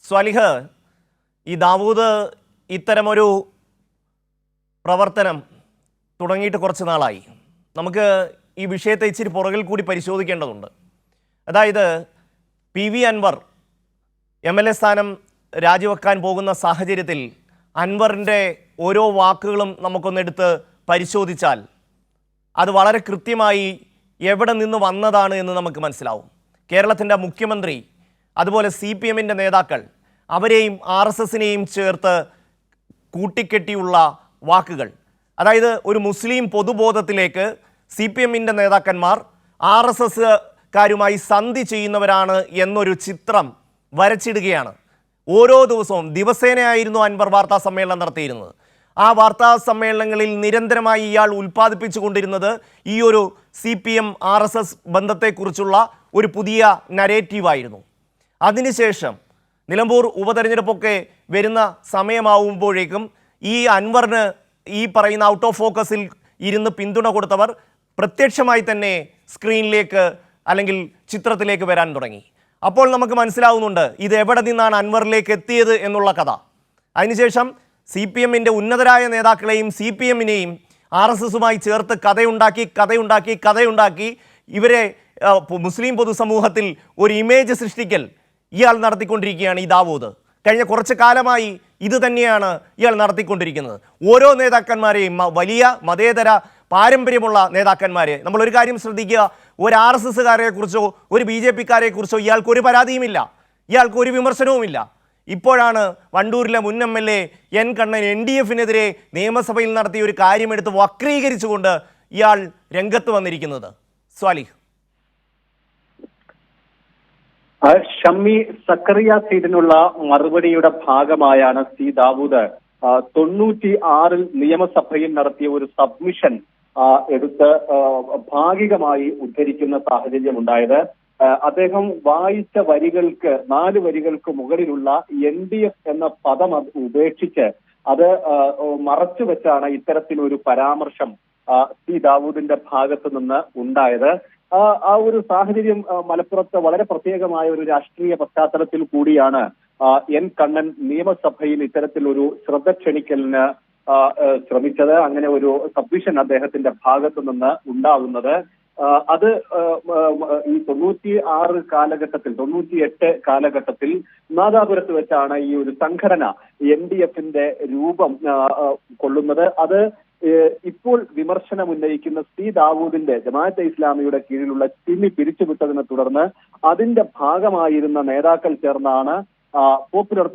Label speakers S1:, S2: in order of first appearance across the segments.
S1: സ്വാലിഹ്, ഈ ദാവൂദ് ഇത്തരമൊരു പ്രവർത്തനം തുടങ്ങിയിട്ട് കുറച്ച് നാളായി. നമുക്ക് ഈ വിഷയത്തെ ഇച്ചിരി പുറകിൽ കൂടി പരിശോധിക്കേണ്ടതുണ്ട്. അതായത് PV അൻവർ MLA സ്ഥാനം രാജിവെക്കാൻ പോകുന്ന സാഹചര്യത്തിൽ അൻവറിൻ്റെ ഓരോ വാക്കുകളും നമുക്കൊന്നെടുത്ത് പരിശോധിച്ചാൽ അത് വളരെ കൃത്യമായി എവിടെ നിന്ന് വന്നതാണ് എന്ന് നമുക്ക് മനസ്സിലാവും. കേരളത്തിൻ്റെ മുഖ്യമന്ത്രി, അതുപോലെ CPMൻ്റെ നേതാക്കൾ, അവരെയും RSSനെയും ചേർത്ത് കൂട്ടിക്കെട്ടിയുള്ള വാക്കുകൾ, അതായത് ഒരു മുസ്ലിം പൊതുബോധത്തിലേക്ക് CPMൻ്റെ നേതാക്കന്മാർ RSSകാരുമായി സന്ധി ചെയ്യുന്നവരാണ് എന്നൊരു ചിത്രം വരച്ചിടുകയാണ്. ഓരോ ദിവസവും ദിവസേനയായിരുന്നു അൻവർ വാർത്താ സമ്മേളനം നടത്തിയിരുന്നത്. ആ വാർത്താ സമ്മേളനങ്ങളിൽ നിരന്തരമായി ഇയാൾ ഉൽപ്പാദിപ്പിച്ചു കൊണ്ടിരുന്നത് ഈ ഒരു CPM RSS ബന്ധത്തെക്കുറിച്ചുള്ള ഒരു പുതിയ നരേറ്റീവായിരുന്നു. അതിനുശേഷം നിലമ്പൂർ ഉപതെരഞ്ഞെടുപ്പൊക്കെ വരുന്ന സമയമാവുമ്പോഴേക്കും ഈ അൻവറിന് ഈ പറയുന്ന ഔട്ട് ഓഫ് ഫോക്കസിൽ ഇരുന്ന് പിന്തുണ കൊടുത്തവർ പ്രത്യക്ഷമായി തന്നെ സ്ക്രീനിലേക്ക് അല്ലെങ്കിൽ ചിത്രത്തിലേക്ക് വരാൻ തുടങ്ങി. അപ്പോൾ നമുക്ക് മനസ്സിലാവുന്നുണ്ട് ഇത് എവിടെ നിന്നാണ് അൻവറിലേക്ക് എത്തിയത് എന്നുള്ള കഥ. അതിനുശേഷം CPMൻ്റെ ഉന്നതരായ നേതാക്കളെയും CPMനെയും RSSുമായി ചേർത്ത് കഥയുണ്ടാക്കി ഇവരെ മുസ്ലിം പൊതുസമൂഹത്തിൽ ഒരു ഇമേജ് സൃഷ്ടിക്കൽ ഇയാൾ നടത്തിക്കൊണ്ടിരിക്കുകയാണ്. ഈ ദാവൂദ് കഴിഞ്ഞ കുറച്ച് കാലമായി ഇത് തന്നെയാണ് ഇയാൾ നടത്തിക്കൊണ്ടിരിക്കുന്നത്. ഓരോ നേതാക്കന്മാരെയും, വലിയ മതേതര പാരമ്പര്യമുള്ള നേതാക്കന്മാരെ, നമ്മളൊരു കാര്യം ശ്രദ്ധിക്കുക, ഒരു RSSകാരെ കുറിച്ചോ ഒരു BJPക്കാരെ കുറിച്ചോ ഇയാൾക്കൊരു പരാതിയുമില്ല, ഇയാൾക്കൊരു വിമർശനവുമില്ല. ഇപ്പോഴാണ് വണ്ടൂരിലെ മുൻ MLA N കണ്ണൻ NDFനെതിരെ നിയമസഭയിൽ നടത്തിയ ഒരു കാര്യമെടുത്ത് വക്രീകരിച്ചുകൊണ്ട് ഇയാൾ രംഗത്ത് വന്നിരിക്കുന്നത്. സ്വാലിഹ്,
S2: ഷമ്മി സക്കറിയ സീറ്റിനുള്ള മറുപടിയുടെ ഭാഗമായാണ് ദാവൂദ് 96-ൽ നിയമസഭയിൽ നടത്തിയ ഒരു സബ്മിഷൻ എടുത്ത് ഭാഗികമായി ഉദ്ധരിക്കുന്ന സാഹചര്യം ഉണ്ടായത്. അദ്ദേഹം വായിച്ച വരികൾക്ക് 4 വരികൾക്ക് മുകളിലുള്ള NDF എന്ന പദം ഉപേക്ഷിച്ച് അത് മറച്ചു വെച്ചാണ് ഇത്തരത്തിലൊരു പരാമർശം ദാവൂദിന്റെ ഭാഗത്ത് നിന്ന് ഉണ്ടായത്. ആ ഒരു സാഹചര്യം മലപ്പുറത്ത് വളരെ പ്രത്യേകമായ ഒരു രാഷ്ട്രീയ പശ്ചാത്തലത്തിൽ കൂടിയാണ് N കണ്ണൻ നിയമസഭയിൽ ഇത്തരത്തിലൊരു ശ്രദ്ധ ക്ഷണിക്കലിന് ശ്രമിച്ചത്. അങ്ങനെ ഒരു സബ്മിഷൻ അദ്ദേഹത്തിന്റെ ഭാഗത്തു നിന്ന് ഉണ്ടാവുന്നത്. അത് ഈ 96 കാലഘട്ടത്തിൽ 98 കാലഘട്ടത്തിൽ നാദാപുരത്ത് വെച്ചാണ് ഈ ഒരു സംഘടന NDFന്റെ രൂപം കൊള്ളുന്നത്. അത് ഇപ്പോൾ വിമർശനം ഉന്നയിക്കുന്ന ദാവൂദിന്റെ ജമാഅത്തെ ഇസ്ലാമിയുടെ കീഴിലുള്ള ചിമ്മി പിരിച്ചുവിട്ടതിനെ തുടർന്ന് അതിന്റെ ഭാഗമായിരുന്ന നേതാക്കൾ ചേർന്നാണ് പോപ്പുലർ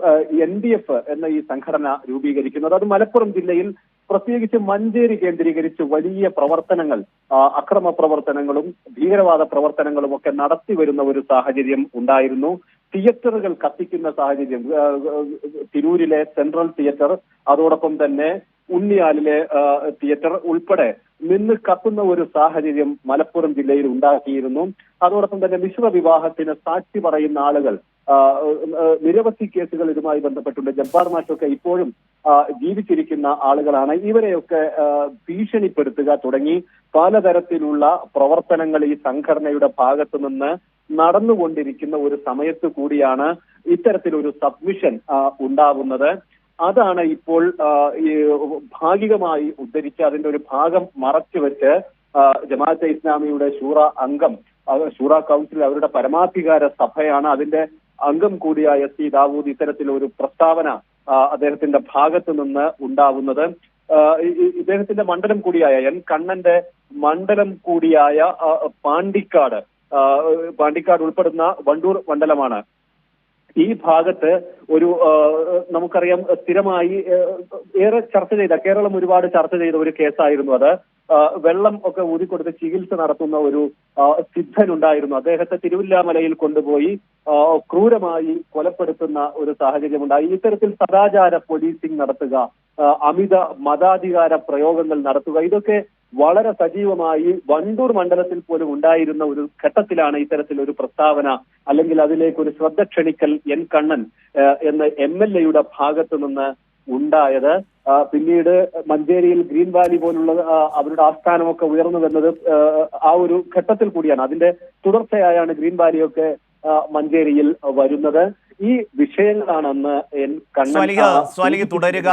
S2: NDF എന്ന ഈ സംഘടന രൂപീകരിക്കുന്നത്. അത് മലപ്പുറം ജില്ലയിൽ പ്രത്യേകിച്ച് മഞ്ചേരി കേന്ദ്രീകരിച്ച് വലിയ പ്രവർത്തനങ്ങൾ, അക്രമ പ്രവർത്തനങ്ങളും ഭീകരവാദ പ്രവർത്തനങ്ങളും ഒക്കെ നടത്തി വരുന്ന ഒരു സാഹചര്യം ഉണ്ടായിരുന്നു. തിയേറ്ററുകൾ കത്തിക്കുന്ന സാഹചര്യം, തിരൂരിലെ സെൻട്രൽ തിയേറ്റർ, അതോടൊപ്പം തന്നെ ഉണ്ണിയാലിലെ തിയേറ്റർ ഉൾപ്പെടെ നിന്ന് കത്തുന്ന ഒരു സാഹചര്യം മലപ്പുറം ജില്ലയിൽ ഉണ്ടാക്കിയിരുന്നു. അതോടൊപ്പം തന്നെ മിശ്ര വിവാഹത്തിന് സാക്ഷി പറയുന്ന ആളുകൾ, നിരവധി കേസുകൾ ഇതുമായി ബന്ധപ്പെട്ടുണ്ട്. ജബ്ബാർ മാഷൊക്കെ ഇപ്പോഴും ജീവിച്ചിരിക്കുന്ന ആളുകളാണ്. ഇവരെയൊക്കെ ഭീഷണിപ്പെടുത്തുക തുടങ്ങി പലതരത്തിലുള്ള പ്രവർത്തനങ്ങൾ ഈ സംഘടനയുടെ ഭാഗത്തു നിന്ന് നടന്നുകൊണ്ടിരിക്കുന്ന ഒരു സമയത്ത് കൂടിയാണ് ഇത്തരത്തിലൊരു സബ്മിഷൻ ഉണ്ടാവുന്നത്. അതാണ് ഇപ്പോൾ ഭാഗികമായി ഉദ്ധരിച്ച് അതിന്റെ ഒരു ഭാഗം മറച്ചുവെച്ച് ജമാഅത്തെ ഇസ്ലാമിയുടെ ഷൂറ അംഗം, ഷൂറ കൗൺസിൽ അവരുടെ പരമാധികാര സഭയാണ്, അതിന്റെ അംഗം കൂടിയായ ദാവൂദ് ഇത്തരത്തിലൊരു പ്രസ്താവന അദ്ദേഹത്തിന്റെ ഭാഗത്തു നിന്ന് ഉണ്ടാവുന്നത്. ഇദ്ദേഹത്തിന്റെ മണ്ഡലം കൂടിയായ N കണ്ണന്റെ മണ്ഡലം കൂടിയായ പാണ്ടിക്കാട് ഉൾപ്പെടുന്ന വണ്ടൂർ മണ്ഡലമാണ്. ഈ ഭാഗത്ത് ഒരു നമുക്കറിയാം സ്ഥിരമായി ഏറെ ചർച്ച ചെയ്ത, കേരളം ഒരുപാട് ചർച്ച ചെയ്ത ഒരു കേസായിരുന്നു അത്. വെള്ളം ഒക്കെ ഊതിക്കൊടുത്ത് ചികിത്സ നടത്തുന്ന ഒരു സിദ്ധനുണ്ടായിരുന്നു. അദ്ദേഹത്തെ തിരുവില്ലാമലയിൽ കൊണ്ടുപോയി ക്രൂരമായി കൊലപ്പെടുത്തുന്ന ഒരു സാഹചര്യമുണ്ടായി. ഇത്തരത്തിൽ സദാചാര പോലീസിംഗ് നടത്തുക, അമിത മതാധികാര പ്രയോഗങ്ങൾ നടത്തുക, ഇതൊക്കെ വളരെ സജീവമായി വണ്ടൂർ മണ്ഡലത്തിൽ പോലും ഉണ്ടായിരുന്ന ഒരു ഘട്ടത്തിലാണ് ഇത്തരത്തിലൊരു പ്രസ്താവന അല്ലെങ്കിൽ അതിലേക്ക് ഒരു ശ്രദ്ധ ക്ഷണിക്കൽ N കണ്ണൻ എന്ന MLAയുടെ ഭാഗത്തു നിന്ന് ഉണ്ടായത്. പിന്നീട് മഞ്ചേരിയിൽ ഗ്രീൻ വാലി പോലുള്ള അവരുടെ ആസ്ഥാനമൊക്കെ ഉയർന്നു വരുന്നത് ആ ഒരു ഘട്ടത്തിൽ കൂടിയാണ്. അതിന്റെ തുടർച്ചയായാണ് ഗ്രീൻ വാലിയൊക്കെ മഞ്ചേരിയിൽ വരുന്നത്. ഈ വിഷയങ്ങളാണെന്ന്
S1: സ്വാലിഹ തുടരുക.